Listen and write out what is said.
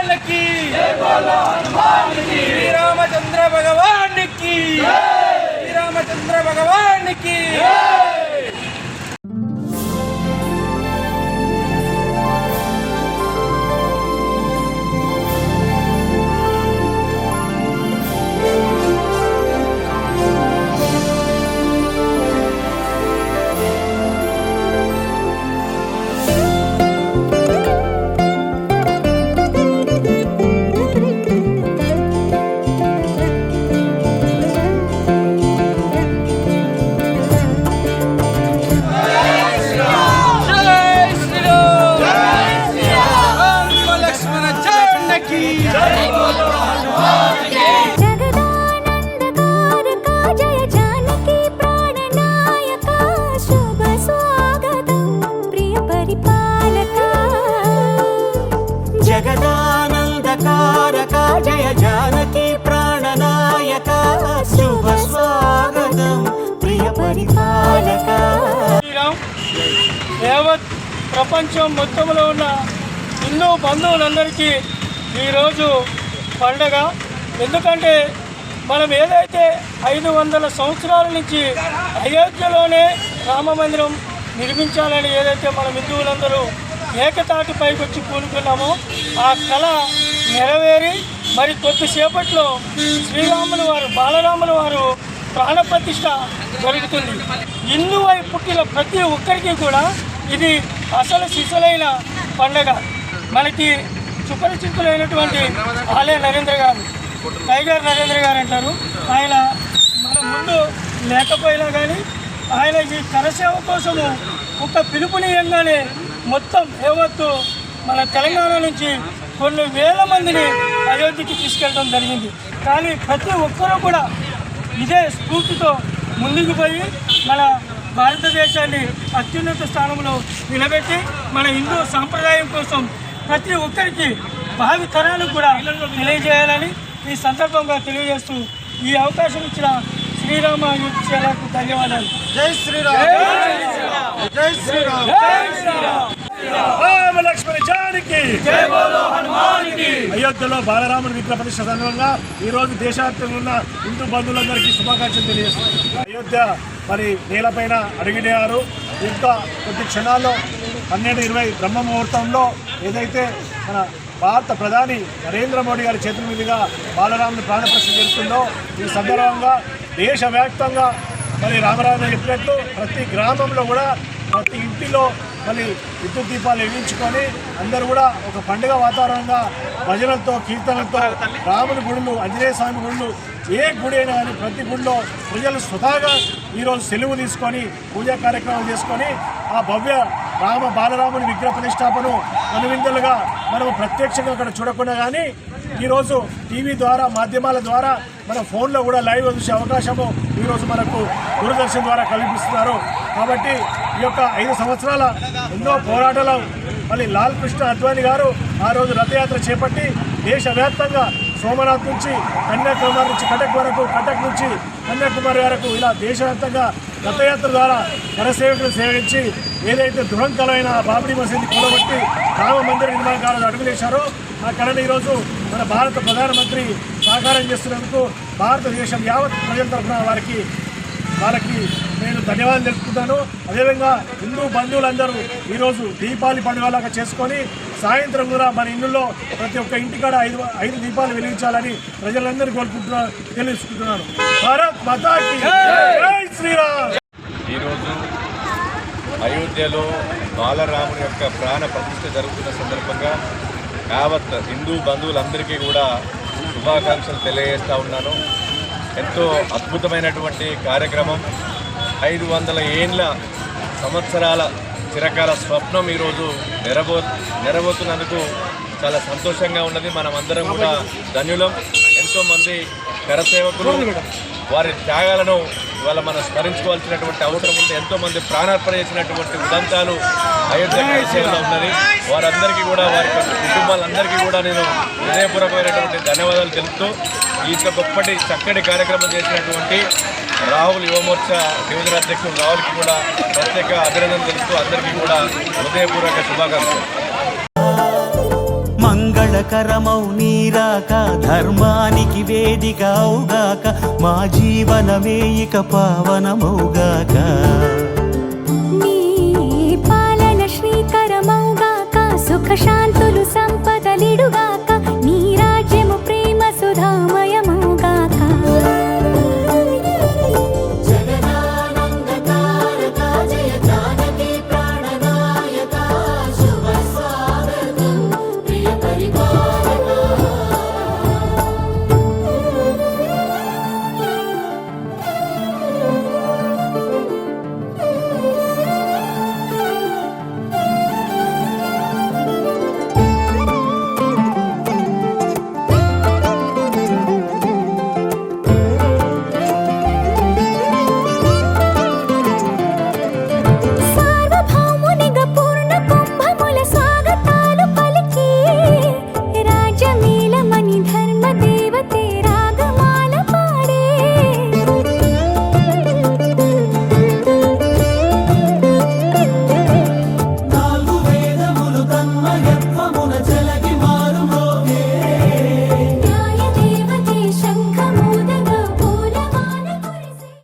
हनुमान की श्री रामचंद्र भगवान की श्री रामचंद्र भगवान की जगदानंदकारक जय जानकी प्राणनायक शुभ स्वागतं प्रिय परिपालक యావత్ ప్రపంచం మొత్తంలో ఉన్న హిందూ బంధువులందరికీ ఈరోజు పండగ. ఎందుకంటే మనం ఏదైతే 500 సంవత్సరాల నుంచి అయోధ్యలోనే రామ మందిరం నిర్మించాలని ఏదైతే మన హిందువులందరూ ఏకతాటి పైకి వచ్చి కూనుకున్నామో ఆ కళ నెరవేరి మరి కొద్దిసేపట్లో శ్రీరాములు వారు బాలరాముల వారు ప్రాణప్రతిష్ఠ జరుగుతుంది. హిందువై పుట్టిన ప్రతి ఒక్కరికి కూడా ఇది అసలు సిసలైన పండగ. మనకి సుపరిచితులైనటువంటి ఆలయ నరేంద్ర గారు, టైగర్ నరేంద్ర గారు అంటారు. ఆయన మన ముందు లేకపోయినా కానీ ఆయన ఈ కరసేవ కోసము ఒక పిలుపునీయంగానే మొత్తం యావత్తు మన తెలంగాణ నుంచి కొన్ని వేల మందిని అయోధ్యకి తీసుకెళ్ళడం జరిగింది. కానీ ప్రతి ఒక్కరూ కూడా ఇదే స్ఫూర్తితో ముందుకు పోయి మన భారతదేశాన్ని అత్యున్నత స్థానంలో నిలబెట్టి మన హిందూ సాంప్రదాయం కోసం ప్రతి ఒక్కరికి భావి తరాలకు కూడా తెలియజేయాలని ఈ సందర్భంగా తెలియజేస్తూ ఈ అవకాశం ఇచ్చిన శ్రీరామ యూత్ సేవకు ధన్యవాదాలు. జై శ్రీరామ్, జై శ్రీరామ్, జై శ్రీరామ్. రామ లక్ష్మణ జానకి జై బోలో హనుమాన్ కి. అయోధ్యలో బాలరాముడి విగ్రహ ప్రతిష్ఠ సందర్భంగా ఈ రోజు దేశవ్యాప్తంగా ఉన్న హిందూ బంధువులందరికీ శుభాకాంక్షలు తెలియజేస్తున్నారు. అయోధ్య మరి నేలపైన అడుగునేవారు. ఇంకా కొద్ది క్షణాల్లో 12:20 బ్రహ్మ ముహూర్తంలో ఏదైతే మన భారత ప్రధాని నరేంద్ర మోడీ గారి చేతుల మీదుగా బాలరాముని ప్రాణప్రతిష్ఠ జరుగుతుందో ఈ సందర్భంగా దేశవ్యాప్తంగా మరి రామరాజు చెప్పినట్టు ప్రతి గ్రామంలో కూడా ప్రతి ఇంటిలో మళ్ళీ విద్యుత్ దీపాలు వెలిగించుకొని అందరూ కూడా ఒక పండుగ వాతావరణంగా భజనలతో కీర్తనలతో రాముని గుడులు, ఆంజనేయ స్వామి గుడులు, ఏ గుడి అయినా కానీ ప్రతి గుడిలో ప్రజలు స్వతహాగా ఈరోజు సెలవు తీసుకొని పూజా కార్యక్రమాలు చేసుకొని ఆ భవ్య బాలరాముని విగ్రహ ప్రతిష్టాపన కనువిందులుగా మనం ప్రత్యక్షంగా అక్కడ చూడకుండా కానీ ఈరోజు టీవీ ద్వారా మాధ్యమాల ద్వారా మన ఫోన్లో కూడా లైవ్ చూసే అవకాశము ఈరోజు మనకు దూరదర్శన్ ద్వారా కల్పిస్తున్నారు. కాబట్టి ఈ యొక్క 5 సంవత్సరాల ఎన్నో పోరాటాలు మళ్ళీ లాల్ కృష్ణ అద్వానీ గారు ఆ రోజు రథయాత్ర చేపట్టి దేశవ్యాప్తంగా సోమనాథ్ నుంచి కన్యాకుమారి నుంచి కటక్ వరకు, కటక్ నుంచి కన్యాకుమారి వరకు ఇలా దేశవ్యాప్తంగా రథయాత్ర ద్వారా కరసేవకులు సేవించి ఏదైతే దురంకలైన బాబ్రీ మసీదు కూలగొట్టి రామ మందిర నిర్మాణాలు అడుగులేశారో ఆ కళను ఈరోజు మన భారత ప్రధానమంత్రి సాకారం చేస్తున్నందుకు భారతదేశం యావత్ ప్రజల తరఫున వాళ్ళకి నేను ధన్యవాదాలు తెలుపుతున్నాను. అదేవిధంగా హిందూ బంధువులందరూ ఈరోజు దీపావళి పండుగలాగా చేసుకొని సాయంత్రం కూడా మన ఇళ్ళల్లో ప్రతి ఒక్క ఇంటికాడ 5 దీపాలు వెలిగించాలని ప్రజలందరూ తెలుసుకుంటున్నాను. భారత్ మాతాకి జై శ్రీరామ్. ఈరోజు అయోధ్యలో బాలరాముని యొక్క ప్రాణ ప్రతిష్ఠ జరుగుతున్న సందర్భంగా యావత్ హిందూ బంధువులందరికీ కూడా శుభాకాంక్షలు తెలియజేస్తూ ఉన్నాను. ఎంతో అద్భుతమైనటువంటి కార్యక్రమం. 500 ఏండ్ల సంవత్సరాల చిరకాల స్వప్నం ఈరోజు నెరవేరుతున్నందుకు చాలా సంతోషంగా ఉన్నది. మనం అందరం కూడా ధన్యులం. ఎంతోమంది కరసేవకులు వారి త్యాగాలను ఇవాళ మనం స్మరించుకోవాల్సినటువంటి అవసరం ఉంది. ఎంతోమంది ప్రాణార్పణ చేసినటువంటి ఉదంతాలు అయోధ్య సేవలో ఉన్నది. వారందరికీ కూడా వారి కుటుంబాలందరికీ కూడా నేను హృదయపూర్వకమైనటువంటి ధన్యవాదాలు తెలుపుతూ ఇంత గొప్పటి చక్కటి కార్యక్రమం చేసినటువంటి రాహుల్ యువమోర్చా డివిజన్ అధ్యక్షుడు రాహుల్కి కూడా ప్రత్యేక అభినందనలు తెలుపుతూ అందరికీ కూడా హృదయపూర్వక శుభాకాంక్షలు. మంగళకరమౌ నీరాక ధర్మానికి వేదిక అవుగాక మా జీవనమే ఇక పావనమౌగాక నీ పాలన శ్రీకరమౌగాక సుఖ శాంతులు సంపదలిడుగాక